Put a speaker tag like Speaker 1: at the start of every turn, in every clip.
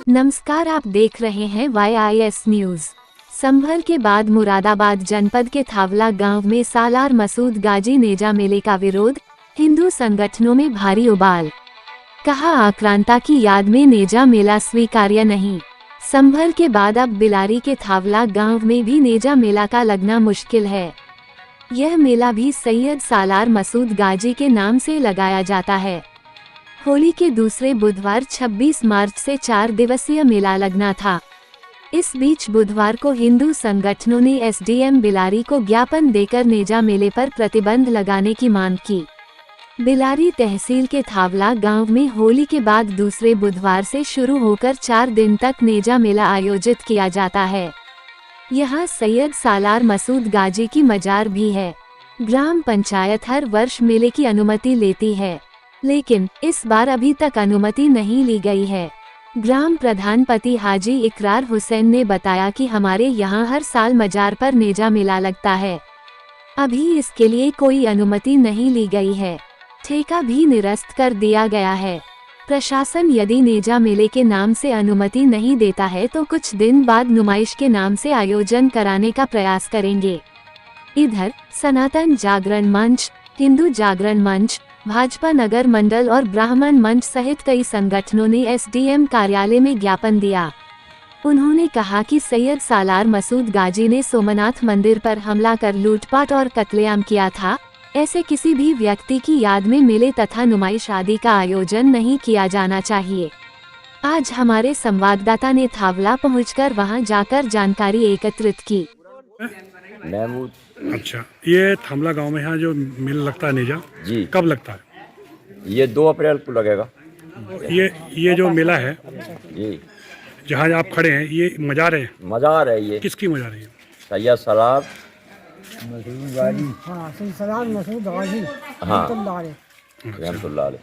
Speaker 1: नमस्कार, आप देख रहे हैं YIS न्यूज। संभल के बाद मुरादाबाद जनपद के थावला गांव में सालार मसूद गाजी नेजा मेले का विरोध, हिंदू संगठनों में भारी उबाल। कहा, आक्रांता की याद में नेजा मेला स्वीकार्य नहीं। संभल के बाद अब बिलारी के थावला गांव में भी नेजा मेला का लगना मुश्किल है। यह मेला भी सैयद सालार मसूद गाजी के नाम से लगाया जाता है। होली के दूसरे बुधवार 26 मार्च से 4 दिवसीय मेला लगना था। इस बीच बुधवार को हिंदू संगठनों ने SDM बिलारी को ज्ञापन देकर नेजा मेले पर प्रतिबंध लगाने की मांग की। बिलारी तहसील के थावला गांव में होली के बाद दूसरे बुधवार से शुरू होकर 4 दिन तक नेजा मेला आयोजित किया जाता है। यहाँ सैयद सालार मसूद गाजी की मजार भी है। ग्राम पंचायत हर वर्ष मेले की अनुमति लेती है, लेकिन इस बार अभी तक अनुमति नहीं ली गई है। ग्राम प्रधान पति हाजी इकरार हुसैन ने बताया कि हमारे यहाँ हर साल मजार पर नेजा मेला लगता है। अभी इसके लिए कोई अनुमति नहीं ली गई है। ठेका भी निरस्त कर दिया गया है। प्रशासन यदि नेजा मेले के नाम से अनुमति नहीं देता है तो कुछ दिन बाद नुमाइश के नाम से आयोजन कराने का प्रयास करेंगे। इधर सनातन जागरण मंच, हिंदू जागरण मंच, भाजपा नगर मंडल और ब्राह्मण मंच सहित कई संगठनों ने SDM कार्यालय में ज्ञापन दिया। उन्होंने कहा कि सैयद सालार मसूद गाजी ने सोमनाथ मंदिर पर हमला कर लूटपाट और कत्लेआम किया था। ऐसे किसी भी व्यक्ति की याद में मेले तथा नुमाइश आदि का आयोजन नहीं किया जाना चाहिए। आज हमारे संवाददाता ने थावला पहुंचकर वहां जाकर जानकारी एकत्रित की।
Speaker 2: महमूद।
Speaker 3: अच्छा, ये थामला गांव में यहाँ जो मेला लगता है नेजा
Speaker 2: जी,
Speaker 3: कब लगता है?
Speaker 2: ये 2 अप्रैल को लगेगा।
Speaker 3: ये जो मेला है
Speaker 2: जी,
Speaker 3: जहाँ आप खड़े हैं, ये मजार है?
Speaker 2: मजार है ये।
Speaker 3: किसकी मजार है?
Speaker 2: सैयद सालार
Speaker 4: मसूद गाजी।
Speaker 2: हाँ, रहमतुल्लाह अलैह।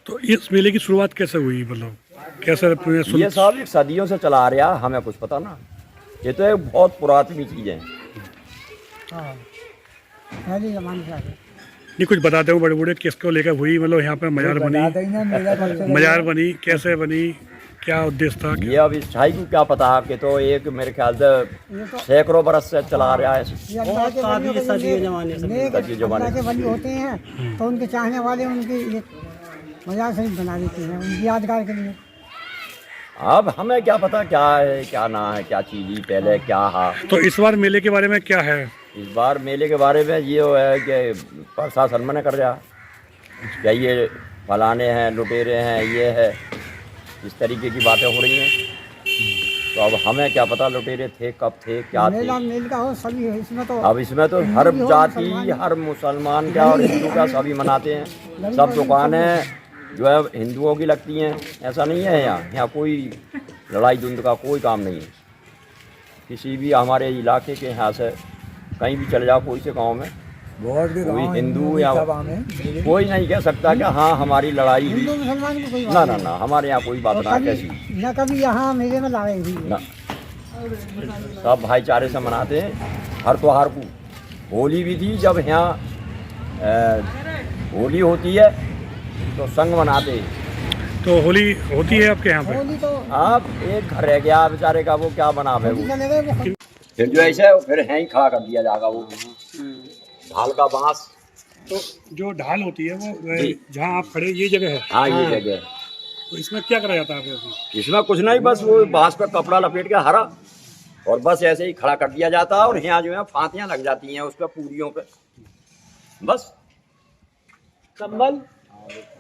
Speaker 3: तो इस मेले की शुरुआत कैसे हुई, मतलब कैसे?
Speaker 2: ये सब एक सदियों से चला आ रहा, हमें कुछ पता ना। ये तो एक बहुत पुरातनी चीज़ है।
Speaker 3: नहीं, कुछ बताते हो बड़े बूढ़े किसको लेकर हुई, मतलब यहाँ पे मजार बनी कैसे बनी, क्या उद्देश्य था?
Speaker 2: ये अब इस भाई को क्या पता है कि तो एक मेरे ख्याल से सैकड़ों बरस से चला आ रहा है।
Speaker 4: जमाने के वली होते हैं तो उनके चाहने वाले उनकी मजार शरीफ बना देते हैं उनकी यादगार के लिए।
Speaker 2: अब हमें क्या पता क्या है क्या ना है, क्या चीज़ पहले क्या है।
Speaker 3: तो इस बार मेले के बारे में क्या है?
Speaker 2: इस बार मेले के बारे में ये है कि प्रशासन मना कर रहा क्या ये फलाने हैं, लुटेरे हैं, ये है, इस तरीके की बातें हो रही हैं। तो अब हमें क्या पता लुटेरे थे कब थे क्या थे।
Speaker 4: मेल का हो सभी इसमें तो,
Speaker 2: अब इसमें तो हर जाति, हर मुसलमान क्या और हिंदू का सभी मनाते हैं। सब दुकानें जो है हिंदुओं की लगती हैं, ऐसा नहीं है। यहाँ कोई लड़ाई धुंध का कोई काम नहीं है। किसी भी हमारे इलाके के यहाँ से कहीं भी चले जाओ, कोई से गांव में कोई हिंदू या कोई नहीं कह सकता कि हाँ हमारी लड़ाई हुई। ना ना ना, हमारे यहाँ कोई बात ना कैसी
Speaker 4: ना कभी यहाँ मेले में लड़ाई हुई ना।
Speaker 2: सब भाईचारे से मनाते हैं हर त्योहार को। होली भी थी, जब यहाँ होली होती है तो संग मनाते हैं।
Speaker 3: तो होली होती है आपके यहाँ पे?
Speaker 4: होली तो
Speaker 2: आप एक घर रह गया बेचारे का, वो क्या बनावे वो। फिर जो ऐसे फिर है ही खड़ा कर दिया जाएगा वो ढाल का बांस।
Speaker 3: तो जो ढाल होती है वो जहाँ आप खड़े, ये जगह है?
Speaker 2: हाँ, ये जगह है।
Speaker 3: तो इसमें क्या करा जाता है?
Speaker 2: इसमें कुछ नहीं, बस वो बांस पे कपड़ा लपेट के हरा और बस ऐसे ही खड़ा कर दिया जाता है। और यहाँ जो है फांतियाँ लग जाती हैं उस पर, पूरियों पे, बस।
Speaker 5: संभल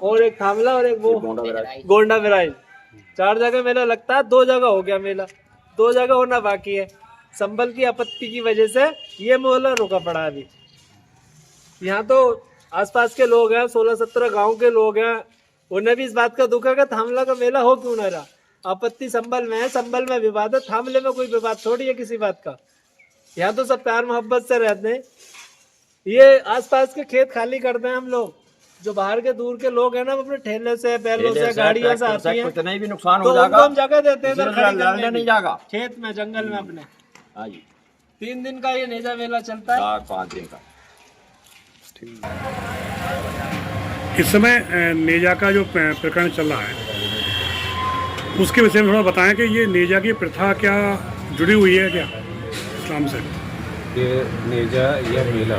Speaker 5: और एक थामला और एक वो गोंडा बिराई, 4 जगह मेला लगता है। 2 जगह हो गया मेला, 2 जगह होना बाकी है। संभल की आपत्ति की वजह से ये मोहल्ला रुका पड़ा अभी। यहाँ तो आसपास के लोग हैं, 16-17 गांव के लोग हैं, उन्हें भी इस बात का दुख है कि थामला का मेला हो क्यों ना रहा। आपत्ति संभल में है, संभल में विवाद है, थामले में कोई विवाद थोड़ी है किसी बात का। यहाँ तो सब प्यार मोहब्बत से रहते हैं। ये आसपास के खेत खाली करते हैं हम लोग, जो बाहर के दूर के लोग हैं ना, अपने ठेले से, बैलों से, गाड़ियों से आती हैं,
Speaker 2: नहीं भी नुकसान
Speaker 5: तो
Speaker 2: हो जाएगा।
Speaker 5: हम जगह देते हैं
Speaker 2: नहीं जाएगा
Speaker 5: खेत में, जंगल में अपने।
Speaker 2: हाँ जी,
Speaker 5: 3 दिन का ये नेजा मेला चलता है,
Speaker 2: 4-5 दिन का।
Speaker 3: इस समय नेजा का जो प्रकरण चल रहा है, उसके विषय में थोड़ा बताएं कि ये नेजा की प्रथा क्या जुड़ी हुई है क्या इस्लाम से?
Speaker 6: ये नेजा या मेला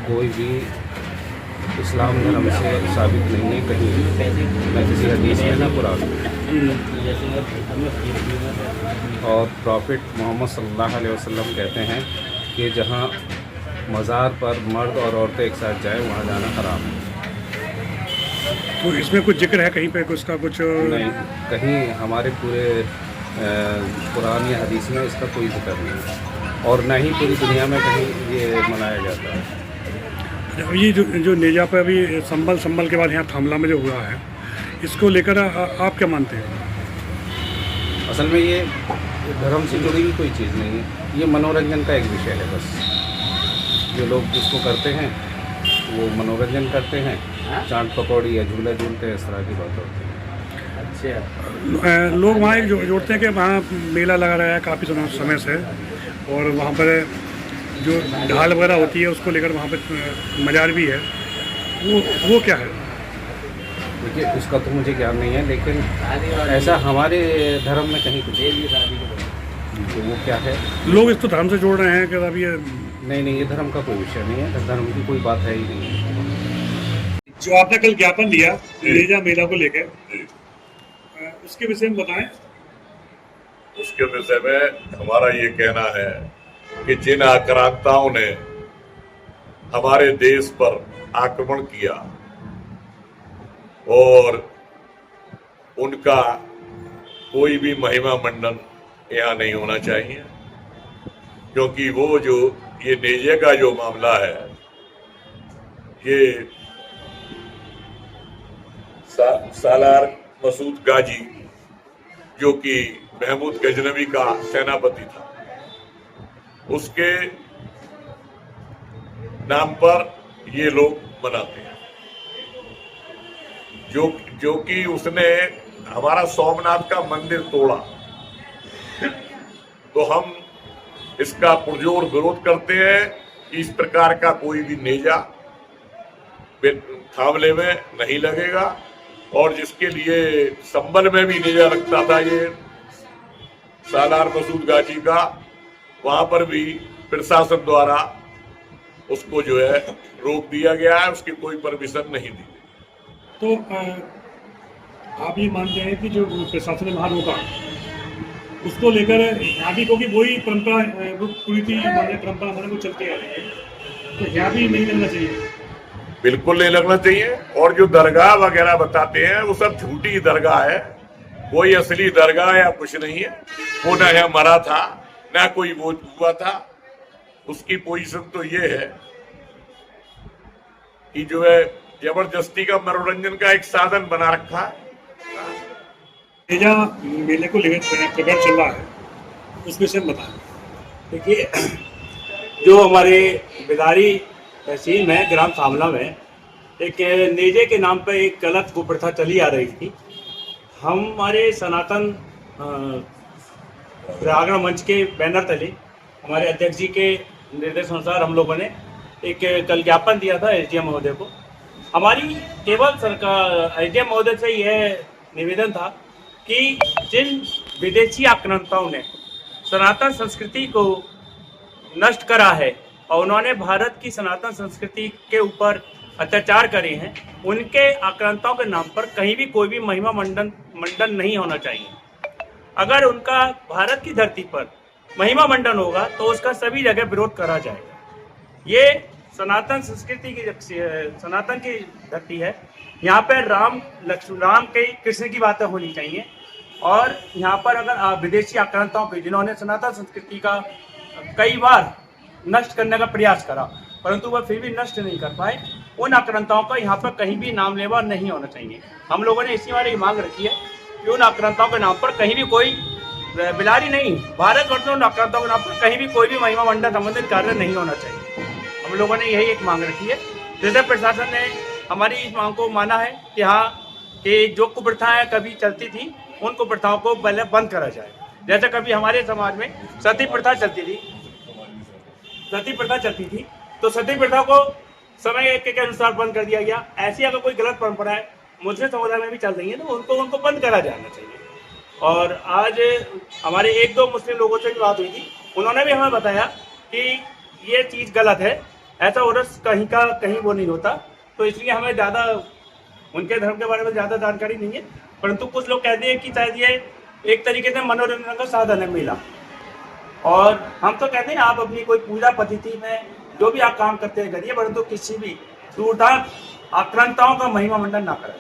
Speaker 6: कोई भी इस्लाम धर्म से साबित नहीं है कहीं भी, न किसी हदीस में न कुरान में। और प्रॉफिट मोहम्मद सल्लल्लाहु अलैहि वसल्लम कहते हैं कि जहाँ मज़ार पर मर्द और औरतें एक साथ जाए वहाँ जाना हराम है।
Speaker 3: तो इसमें कुछ जिक्र है कहीं पे उसका कुछ?
Speaker 6: नहीं, कहीं हमारे पूरे कुरान या हदीस में इसका कोई जिक्र नहीं है और न ही पूरी दुनिया में कहीं ये मनाया जाता है।
Speaker 3: ये जो नेजा पे अभी संबल के बाद यहाँ थामला में जो हुआ है, इसको लेकर आप क्या मानते हैं?
Speaker 6: असल में ये धर्म से जुड़ी हुई कोई चीज़ नहीं है, ये मनोरंजन का एक विषय है बस। जो लोग इसको करते हैं वो मनोरंजन करते हैं, चाट पकौड़ी या झूला झूलते हैं, इस तरह की बात होती है।
Speaker 3: अच्छा, लोग वहाँ एक जोड़ते हैं कि वहाँ मेला लगा रहा है काफ़ी समय से, और वहाँ पर जो ढाल वगैरह होती है उसको लेकर वहाँ पर मजार भी है, वो क्या है?
Speaker 6: देखिए, उसका तो मुझे ज्ञान नहीं है, लेकिन ऐसा हमारे धर्म में कहीं कुछ तो वो क्या है,
Speaker 3: लोग इसको धर्म से जोड़ रहे हैं कि अभी
Speaker 6: नहीं, ये धर्म का कोई विषय नहीं है, धर्म की कोई बात है ही नहीं।
Speaker 3: जो आपने कल ज्ञापन दिया नेजा मेला को लेकर, उसके विषय में बताएं।
Speaker 7: उसके विषय में हमारा ये कहना है कि जिन आक्रांताओं ने हमारे देश पर आक्रमण किया और उनका कोई भी महिमा मंडन यहाँ नहीं होना चाहिए, क्योंकि वो जो ये नेजे का जो मामला है, ये सालार मसूद गाजी जो कि महमूद गजनवी का सेनापति था, उसके नाम पर ये लोग मनाते हैं, जो कि उसने हमारा सोमनाथ का मंदिर तोड़ा। तो हम इसका पुरजोर विरोध करते हैं कि इस प्रकार का कोई भी नेजा थामले में नहीं लगेगा, और जिसके लिए संबल में भी नेजा रखता था ये सालार मसूद गाजी का, वहां पर भी प्रशासन द्वारा उसको जो है रोक दिया गया है, उसकी कोई परमिशन नहीं दी।
Speaker 3: तो आप ये मानते हैं कि जो प्रशासन ने वहाँ रोका उसको लेकर आगे, क्योंकि वही परंपरा पूरी थी, परंपरा हमारे को चलती आ रही है, तो यहाँ भी नहीं लगना चाहिए?
Speaker 7: बिल्कुल नहीं लगना चाहिए। और जो दरगाह वगैरह बताते हैं वो सब झूठी दरगाह है, कोई असली दरगाह या कुछ नहीं है। वो न यहाँ मरा था न कोई वो हुआ था। उसकी पोजीशन तो ये है कि जो है जबरदस्ती का मनोरंजन का एक साधन बना रखा है।
Speaker 3: नेजा मेले को लेकर प्रकट चल रहा है, उस विषय में बताएं।
Speaker 8: देखिए, जो हमारे बिदारी तहसील में ग्राम थामला में एक नेजे के नाम पर एक गलत कुप्रथा चली आ रही थी। हमारे सनातन प्रयागराज मंच के बैनर तले हमारे अध्यक्ष जी के निर्देश अनुसार हम लोगों ने एक कल ज्ञापन दिया था एसडीएम महोदय को। हमारी केवल सरकार एसडीएम महोदय से यह निवेदन था कि जिन विदेशी आक्रांताओं ने सनातन संस्कृति को नष्ट करा है और उन्होंने भारत की सनातन संस्कृति के ऊपर अत्याचार करे हैं, उनके आक्रांताओं के नाम पर कहीं भी कोई भी महिमा मंडन नहीं होना चाहिए। अगर उनका भारत की धरती पर महिमा मंडन होगा तो उसका सभी जगह विरोध करा जाएगा। ये सनातन संस्कृति की सनातन की धरती है, यहाँ पर राम के कृष्ण की बातें होनी चाहिए। और यहाँ पर अगर विदेशी आक्रांताओं पे जिन्होंने सनातन संस्कृति का कई बार नष्ट करने का प्रयास करा परंतु वह फिर भी नष्ट नहीं कर पाए, उन आक्रांताओं का यहाँ पर कहीं भी नाम लेवा नहीं होना चाहिए। हम लोगों ने इसी बारे मांग रखी है कि उन आक्रांताओं के नाम पर कहीं भी कोई बिलारी नहीं, भारतवर्ष में उन आक्रांताओं के नाम पर कहीं भी कोई भी महिमा मंडल संबंधित कार्य नहीं होना चाहिए। हम लोगों ने यही एक मांग रखी है। जिससे प्रशासन ने हमारी इस मांग को माना है कि हाँ, कि जो कुप्रथाएं कभी चलती थी उन कुप्रथाओं को पहले बंद करा जाए। जैसे कभी हमारे समाज में सती प्रथा चलती थी, तो सती प्रथा को समय के अनुसार बंद कर दिया गया। ऐसी अगर कोई गलत परंपराएं मुस्लिम समुदाय में भी चल रही है तो उनको बंद करा जाना चाहिए। और आज हमारे 1-2 मुस्लिम लोगों से भी बात हुई थी, उन्होंने भी हमें बताया कि ये चीज़ गलत है, ऐसा उर्स कहीं का कहीं वो नहीं होता। तो इसलिए हमें ज़्यादा उनके धर्म के बारे में ज़्यादा जानकारी नहीं है, परंतु कुछ लोग कहते हैं कि शायद ये एक तरीके से मनोरंजन का साधन है मेला। और हम तो कहते हैं आप अपनी कोई पूजा पद्धति में जो भी आप काम करते हैं करिए, परंतु किसी भी टूटा आक्रांताओं का महिमा मंडन ना करें।